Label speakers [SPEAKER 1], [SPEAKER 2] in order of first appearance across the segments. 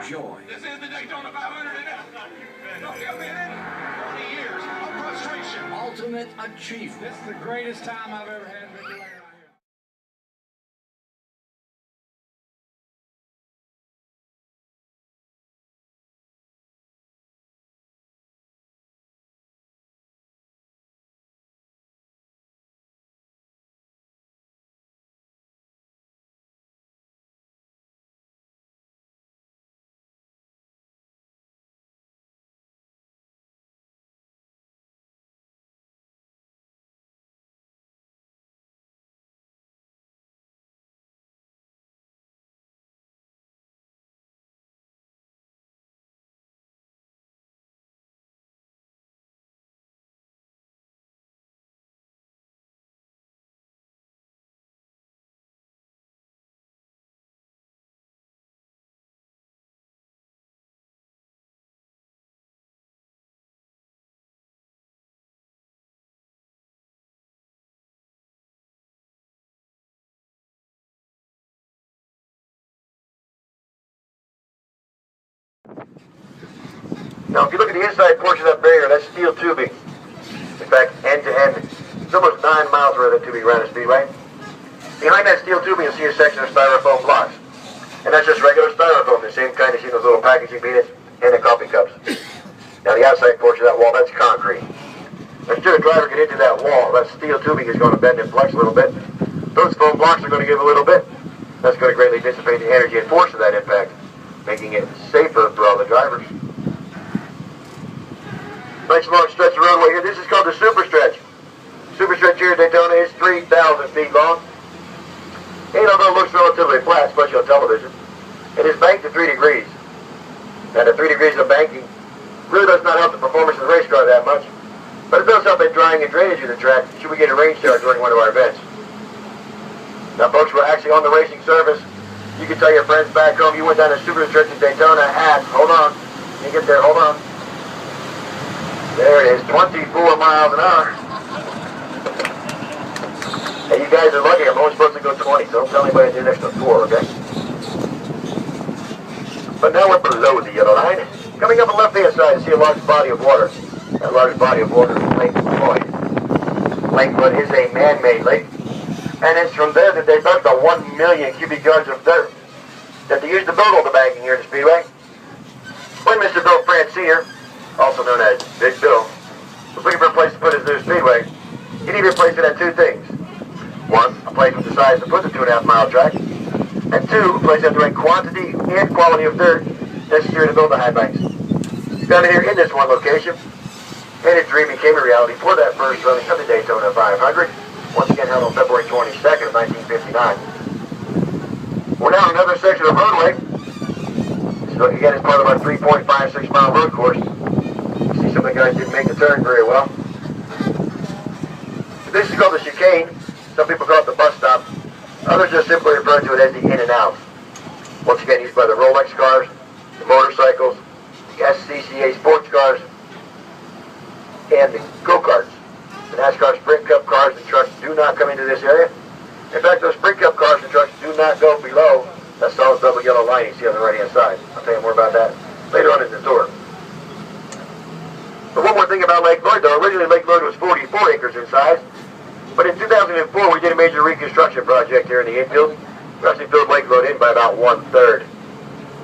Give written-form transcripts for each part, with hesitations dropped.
[SPEAKER 1] joy.
[SPEAKER 2] This is the Daytona 500. Don't give me in 20 years of frustration.
[SPEAKER 1] Ultimate achievement.
[SPEAKER 3] This is the greatest time I've ever had in Daytona.
[SPEAKER 4] Now, if you look at the inside portion of that barrier, that's steel tubing. In fact, end to end, it's almost 9 miles worth of tubing around the Speedway. Behind that steel tubing, you'll see a section of styrofoam blocks. And that's just regular styrofoam, the same kind you see in those little packaging peanuts and the coffee cups. Now, the outside portion of that wall, that's concrete. As soon as a driver get into that wall, that steel tubing is going to bend and flex a little bit. Those foam blocks are going to give a little bit. That's going to greatly dissipate the energy and force of that impact, making it safer for all the drivers. Nice long stretch of roadway here. This is called the Superstretch. Superstretch here at Daytona is 3,000 feet long. And although it looks relatively flat, especially on television, it is banked to 3 degrees. Now the 3 degrees of banking really does not help the performance of the race car that much, but it does help in drying and drainage of the track should we get a rain shower during one of our events. Now folks, we're actually on the racing surface. You can tell your friends back home you went down to Superstretch in Daytona at, hold on, you get there, hold on. There it is, 24 miles an hour. Hey, you guys are lucky. I'm only supposed to go 20, so don't tell anybody to do next to 4, okay? But now we're below the yellow line. Coming up on the left-hand side, you see a large body of water. That large body of water is Lake Lloyd. Lake Lloyd is a man-made lake. And it's from there that they dumped the 1 million cubic yards of dirt that they used to build all the banking here at the Speedway. When Mr. Bill Francine, also known as Big Bill, was looking for a place to put his new Speedway, he needed a place that had 2 things. 1, a place with the size to put the 2.5-mile track, and 2, a place that had the right quantity and quality of dirt necessary to build the high banks. He found it here in this one location, and his dream became a reality for that first running of the Daytona 500, once again held on February 22nd of 1959. We're now on another section of roadway. So again, it's part of our 3.56-mile road course. You see some of the guys didn't make the turn very well. This is called the Chicane. Some people call it the bus stop. Others just simply refer to it as the in and out. Once again, used by the Rolex cars, the motorcycles, the SCCA sports cars, and the go-karts. The NASCAR Sprint Cup cars and trucks do not come into this area. In fact, those Sprint Cup cars and trucks do not go below that solid double yellow line you see on the right-hand side. I'll tell you more about that later on in the tour. But one more thing about Lake Lloyd, though. Originally, Lake Lloyd was 44 acres in size. But in 2004, we did a major reconstruction project here in the infield. We actually filled Lake Lloyd in by about 1/3.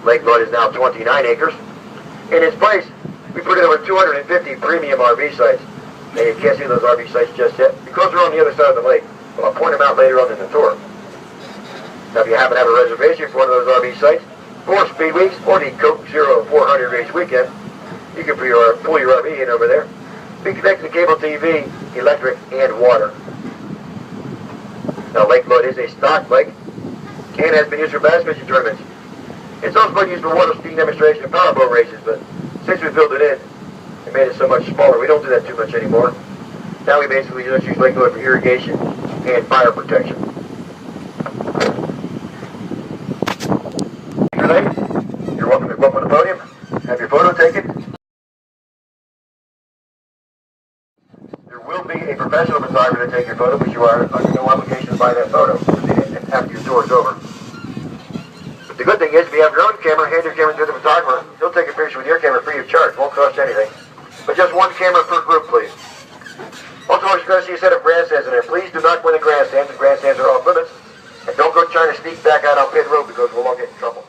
[SPEAKER 4] Lake Lloyd is now 29 acres. In its place, we put in over 250 premium RV sites. Now, you can't see those RV sites just yet because they're on the other side of the lake. But I'll point them out later on in the tour. Now, if you happen to have a reservation for one of those RV sites, for Speed Weeks or the Coke Zero 400 race weekend, you can pull your RV in over there. Be connected to cable TV, electric, and water. Now, Lake Lloyd is a stock lake. Chicane has been used for bass fishing tournaments. It's also been used for water skiing demonstration and powerboat races, but since we filled it in, it made it so much smaller. We don't do that too much anymore. Now we basically just use Lake Lloyd for irrigation and fire protection. You're welcome to go up on the podium, have your photo taken. There will be a professional photographer to take your photo, but you are under no obligation to buy that photo after your tour is over. But the good thing thing is, if you have your own camera, hand your camera to the photographer. He'll take a picture with your camera free of charge. Won't cost anything. But just one camera per group, please. Also, you're going to see a set of grandstands in there. Please do not go in the grandstands. The grandstands are off limits. And don't go trying to sneak back out on pit road because we'll all get in trouble.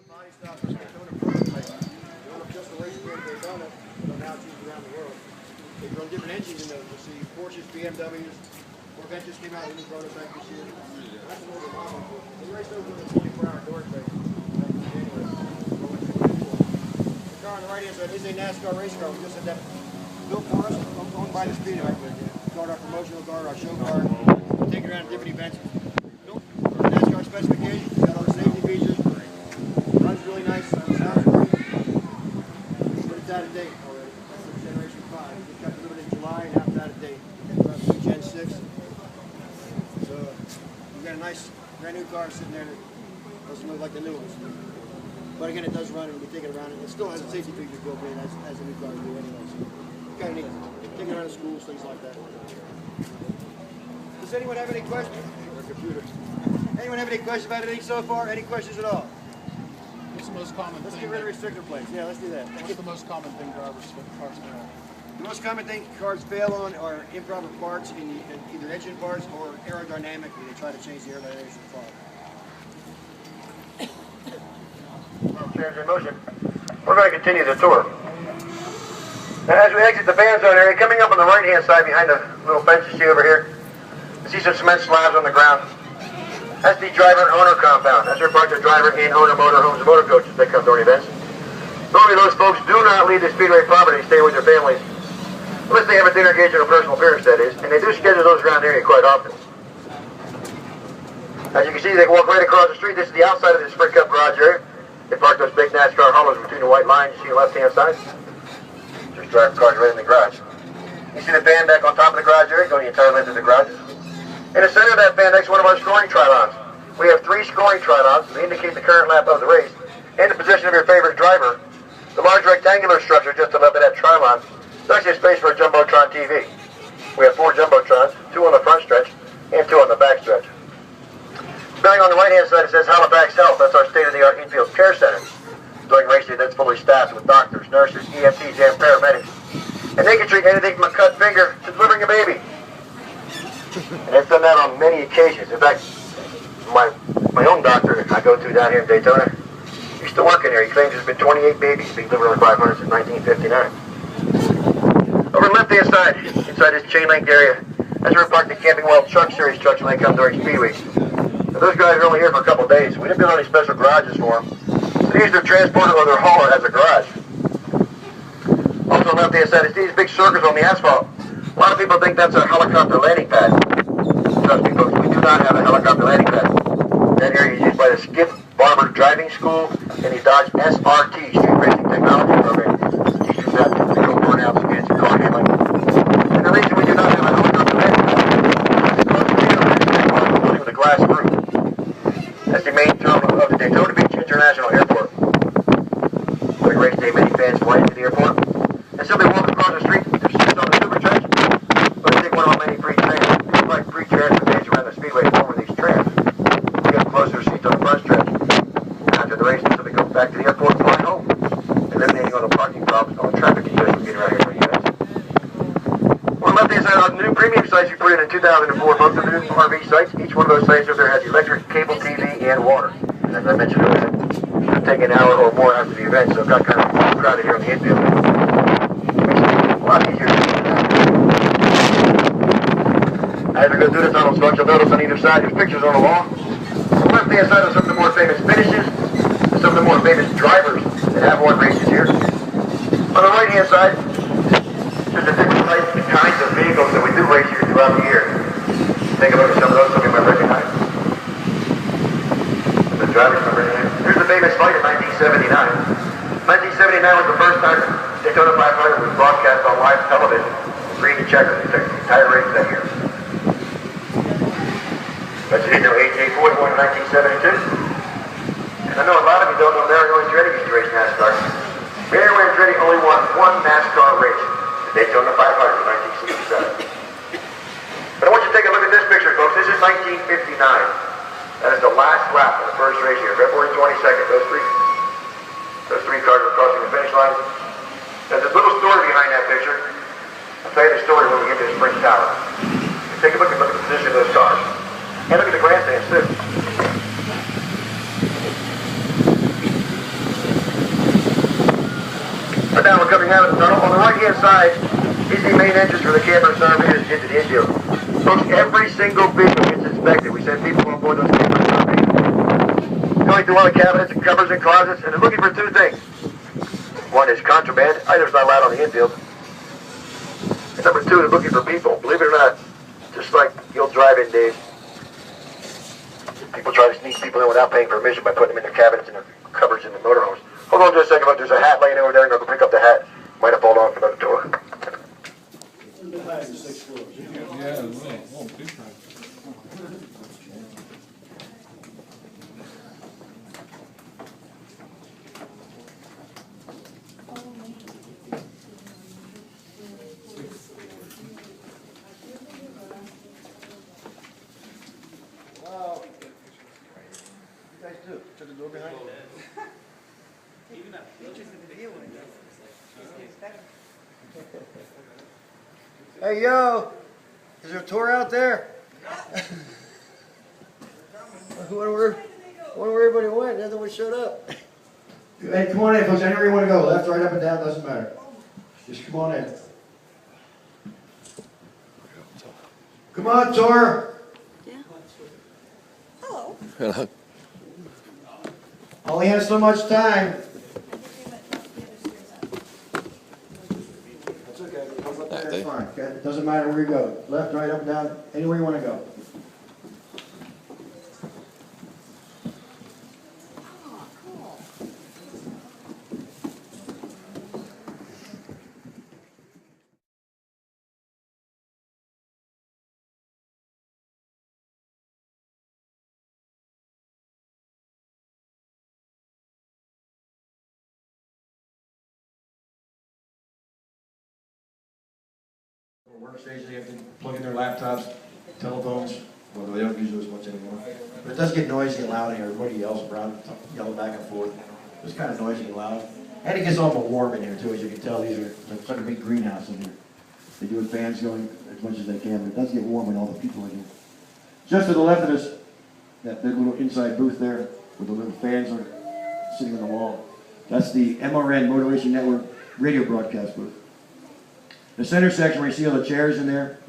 [SPEAKER 1] Body stop for Daytona prototype. Going up just the race here in Daytona, but now it's around the world. They run different engines in those. You'll see Porsches, BMWs, Corvettes just came out with a new prototype this year. That's an older model. They raced over in the 24-hour door race back in January. The car on the right hand side is a NASCAR race car. We just had that built for us, owned by the Speedway. Got our promotional car, our show car. We'll take it around to different events. Built for NASCAR specifications. Got all the safety features. Runs really nice, sounds great. But it's out of date already. That's the Generation 5. We got delivered in July and now it's out of date. It's Gen 6. So we've got a nice brand new car sitting there that doesn't look like the new ones. But again, it does run and we take it around and it still has the safety features built in as the new cars do anyway. So kind of neat. Take it around to schools, things like that. Does anyone have any questions? Or computer. Anyone have any questions about anything so far? Any questions at all?
[SPEAKER 3] What's the most common
[SPEAKER 1] Let's
[SPEAKER 3] thing?
[SPEAKER 1] get rid of restrictor plates. Yeah, let's do that.
[SPEAKER 3] What's the most common thing drivers cars fail?
[SPEAKER 1] The most common thing cars fail on are improper parts in either engine parts or aerodynamically. They try to change the aerodynamics of the car.
[SPEAKER 4] Chairs in motion. We're going to continue the tour. Now, as we exit the fan zone area, coming up on the right-hand side behind the little fence you see over here, you see some cement slabs on the ground. That's the driver and owner compound. That's where park the driver and owner motorhomes and motor coaches that come to our events. Normally those folks do not leave the Speedway property, stay with their families. Unless they have a dinner engagement or personal appearance, that is. And they do schedule those around the area quite often. As you can see, they can walk right across the street. This is the outside of the Sprint Cup garage area. They park those big NASCAR hollows between the white lines you see on the left-hand side. Just drive cars right in the garage. You see the fan deck on top of the garage area, going the entire length of the garage. In the center of that fan deck is one of our scoring trilons. We have 3 scoring trilons that indicate the current lap of the race and the position of your favorite driver. The large rectangular structure just to the left of that trilon is actually a space for a Jumbotron TV. We have 4 Jumbotrons, 2 on the front stretch and 2 on the back stretch. Spelling on the right-hand side, it says Halifax Health. That's our state-of-the-art infield care center. During race day, that's fully staffed with doctors, nurses, EMTs, and paramedics. And they can treat anything from a cut finger to delivering a baby. And they've done that on many occasions. In fact, my own doctor I go to down here in Daytona, he's still working here. He claims there's been 28 babies being delivered on 500 since 1959. Over on the left-hand side, inside this chain link area, that's where we park the Camping World Truck Series trucks when they come during Speedway. Now, those guys are only here for a couple of days. We didn't build any special garages for them. So they use their transporter or their hauler as a garage. Also on the left-hand side, it's these big circles on the asphalt. A lot of people think that's a helicopter landing pad. Trust me, folks, we do not have a helicopter landing pad. That area is used by the Skip Barber Driving School and the Dodge SRT Street Racing Technology Program. Teaches that to go burnouts and fancy car handling. And the reason we do not have a helicopter landing pad is because the building with a glass roof. That's the main terminal of the Daytona Beach International Airport. During race day, many fans fly into the airport and simply walk across the street to sit on the Superstretch, or take one on many free trams. It's like free transportation around the Speedway over these trams. We get closer seats on the front stretch. After the race, so they go back to the airport and fly home, eliminating all the parking problems, all the traffic congestion getting around here for you guys. On the left-hand side are the new premium sites we put in 2004. Both of the new RV sites. Each one of those sites over there has electric, cable TV, and water. And as I mentioned earlier, it'll take an hour or more after the event, so it got kind of crowded here on the infield. Makes it a lot easier to do that. As we go through the tunnel structure, notice on either side there's pictures on the wall. On the left-hand side are some of the more famous finishes, and some of the more famous drivers that have won races here. On the right-hand side, there's the different types and kinds of vehicles that we do race here throughout the year. Take a look at some of those, some of you might recognize. The drivers might recognize. Here's the famous fight in 1979. 1979 was the first time Daytona 500 was broadcast on live television. Green and checkers, the entire race that year. But you didn't know AJ Foyt won in 1972. And I know a lot of you don't know Darrin and Andrea used to race NASCAR. Darrin and Andrea only won one NASCAR race, the Daytona 500 in 1967. But I want you to take a look at this picture, folks. This is 1959. That is the last lap of the first race here, February 22nd. Those three cars are crossing the finish line. There's a little story behind that picture. I'll tell you the story when we get to the Springs Tower. Take a look at the position of those cars. And look at the grandstands, too. But now we're coming out of the tunnel. On the right-hand side is the main entrance for the camper services into the infield. Folks, every single vehicle gets inspected. We send people on board those camper services. Going through all the cabinets and cupboards and closets, and they're looking for two things. One is contraband. Items not allowed on the infield. And number two, they're looking for people. Believe it or not, just like the old drive-in days, people try to sneak people in without paying permission by putting them in their cabinets and their cupboards in the motorhomes. Hold on just a second, look, there's a hat laying over there, and go pick up the hat. Might have fallen off another door.
[SPEAKER 1] Wow. You guys do. Shut the door behind you. Hey, yo! Is there a tour out there? I wonder where everybody went. Nothing one showed up. Hey, come on in, folks. Anywhere you want to go. Left, right, up, and down. Doesn't matter. Just come on in. Come on, tour.
[SPEAKER 5] Yeah. Hello.
[SPEAKER 6] Hello.
[SPEAKER 1] Only has so much time. That's okay. That's fine. Okay? It doesn't matter where you go. Left, right, up, down, anywhere you want to go.
[SPEAKER 5] Oh, cool.
[SPEAKER 1] Workstations, they have to plug in their laptops, telephones, well, they don't use those much anymore. But it does get noisy and loud in here. Everybody yells around, yelling back and forth. It's kind of noisy and loud. And it gets awful warm in here too, as you can tell. These are like a big greenhouse in here. They do have fans going as much as they can, but it does get warm when all the people are here. Just to the left of us, that big little inside booth there, with the little fans are sitting on the wall. That's the MRN, Motor Racing Network radio broadcast booth. The center section where you see all the chairs in there,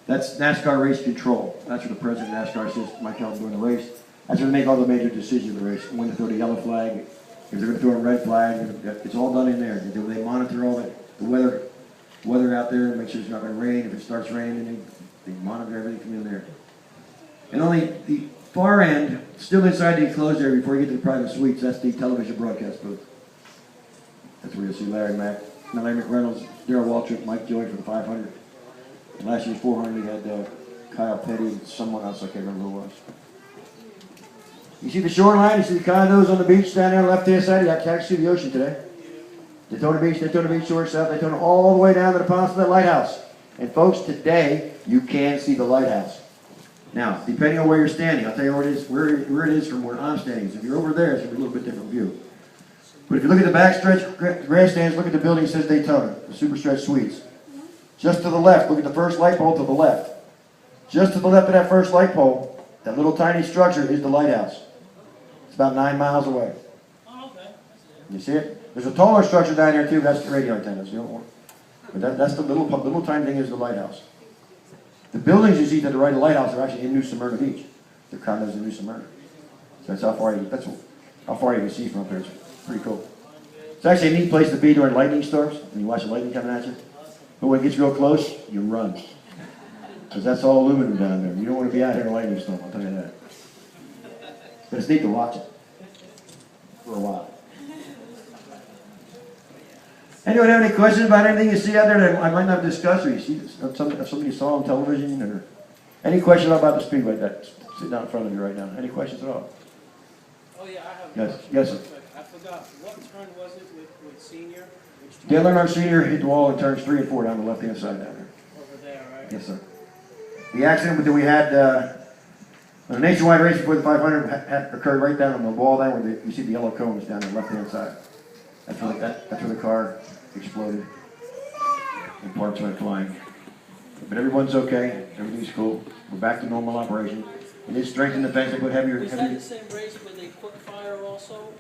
[SPEAKER 1] that's NASCAR race control. That's where the president of NASCAR says, Mike Helton during the race. That's where they make all the major decisions of the race. When to throw the yellow flag, if they're going to throw a red flag, it's all done in there. They monitor all the weather out there, make sure it's not going to rain. If it starts raining, they monitor everything from in there. And on the far end, still inside the enclosed area before you get to the private suites, that's the television broadcast booth. That's where you'll see Larry McReynolds, Darrell Waltrip, Mike Joy for the 500. And last year's 400, we had Kyle Petty and someone else, I can't remember who it was. You see the shoreline, you see the condos on the beach down there on the left-hand side. You can't see the ocean today. Daytona Beach Shore, South Daytona, all the way down to the Poncelet Lighthouse. And folks, today, you can see the lighthouse. Now, depending on where you're standing, I'll tell you where it is from where I'm standing. So if you're over there, it's going to be a little bit different view. But if you look at the backstretch grandstands, look at the building that says Daytona, the Superstretch Suites. Just to the left, look at the first light pole to the left. Just to the left of that first light pole, that little tiny structure is the lighthouse. It's about 9 miles away.
[SPEAKER 5] Oh, okay.
[SPEAKER 1] You see it? There's a taller structure down here too, that's the radio antennas. You don't want, but that's the little tiny thing is the lighthouse. The buildings you see to the right of the lighthouse are actually in New Smyrna Beach. The condos in New Smyrna. So that's how far you can see from up there. It's pretty cool. It's actually a neat place to be during lightning storms, when you watch the lightning coming at you. But when it gets real close, you run. Because that's all aluminum down there. You don't want to be out here in a lightning storm, I'll tell you that. But it's neat to watch it for a while. Anyone have any questions about anything you see out there that I might not discuss, or you see something you saw on television, or any questions about the Speedway that's sitting out in front of you right now? Any questions at all?
[SPEAKER 6] Oh, yeah, I have.
[SPEAKER 1] Yes, yes, sir.
[SPEAKER 6] I forgot, what turn was it with Senior?
[SPEAKER 1] Dan Leonard Sr. hit the wall in turns 3 and 4 down the left-hand side down there.
[SPEAKER 6] Over there, right?
[SPEAKER 1] Yes, sir. The accident that we had on the nationwide race before the 500 occurred right down on the wall there where you see the yellow cones down the left-hand side. That's where the car exploded and parts went flying. But everyone's okay. Everything's cool. We're back to normal operation. It is strengthened the fence. They put heavier.
[SPEAKER 6] Was that the same race where they put fire also?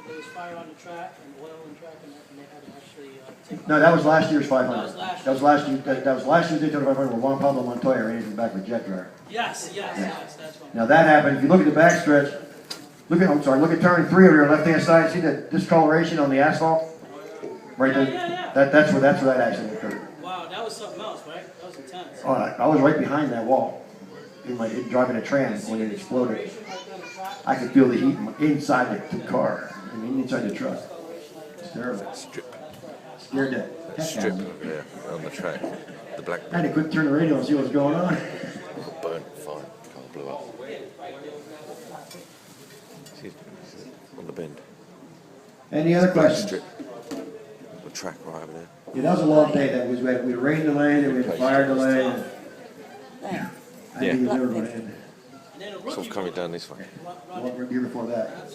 [SPEAKER 6] There was fire on the track and oil on the track and they had to actually take...
[SPEAKER 1] No, that was last year's 500.
[SPEAKER 6] That was last year.
[SPEAKER 1] That was last year. That was last year's Daytona 500 where Juan Pablo Montoya ran into the back of a jet dryer.
[SPEAKER 6] Yes, that's one.
[SPEAKER 1] Now that happened. If you look at the backstretch, look at turn 3 over your left-hand side. See the discoloration on the asphalt? Right there.
[SPEAKER 6] Yeah.
[SPEAKER 1] That's where that accident occurred.
[SPEAKER 6] Wow, that was something else, right? That was intense.
[SPEAKER 1] Oh, I was right behind that wall, driving a tram when it exploded. I could feel the heat inside the car, inside the truck. It's terrible. Scared the heck out of me.
[SPEAKER 7] Yeah, on the track. The black
[SPEAKER 1] I had to quick turn the radio and see what was going on.
[SPEAKER 7] burnt, fine, car blew up. See, on the bend.
[SPEAKER 1] Any other questions?
[SPEAKER 7] Strip. The track right over there.
[SPEAKER 1] Yeah, that was a long day. We had rain delay, then we had fire delay.
[SPEAKER 5] There.
[SPEAKER 1] I think it was never going to end.
[SPEAKER 7] It's all coming down this way.
[SPEAKER 1] One year before that.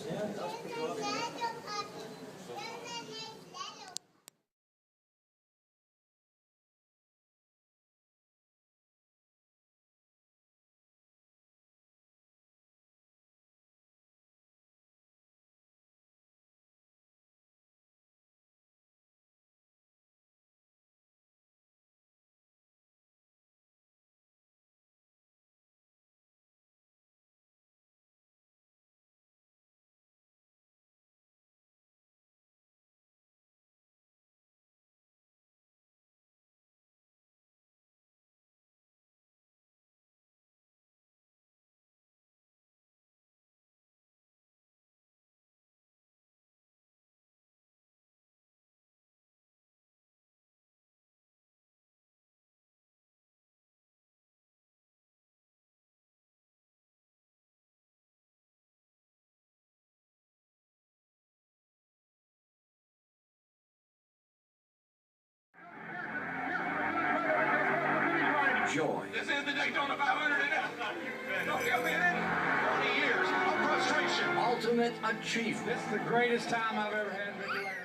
[SPEAKER 2] Joy. This is the Daytona 500. Don't get me in 20 years of frustration.
[SPEAKER 8] Ultimate achievement. This is the greatest time I've ever had in Victory Lane.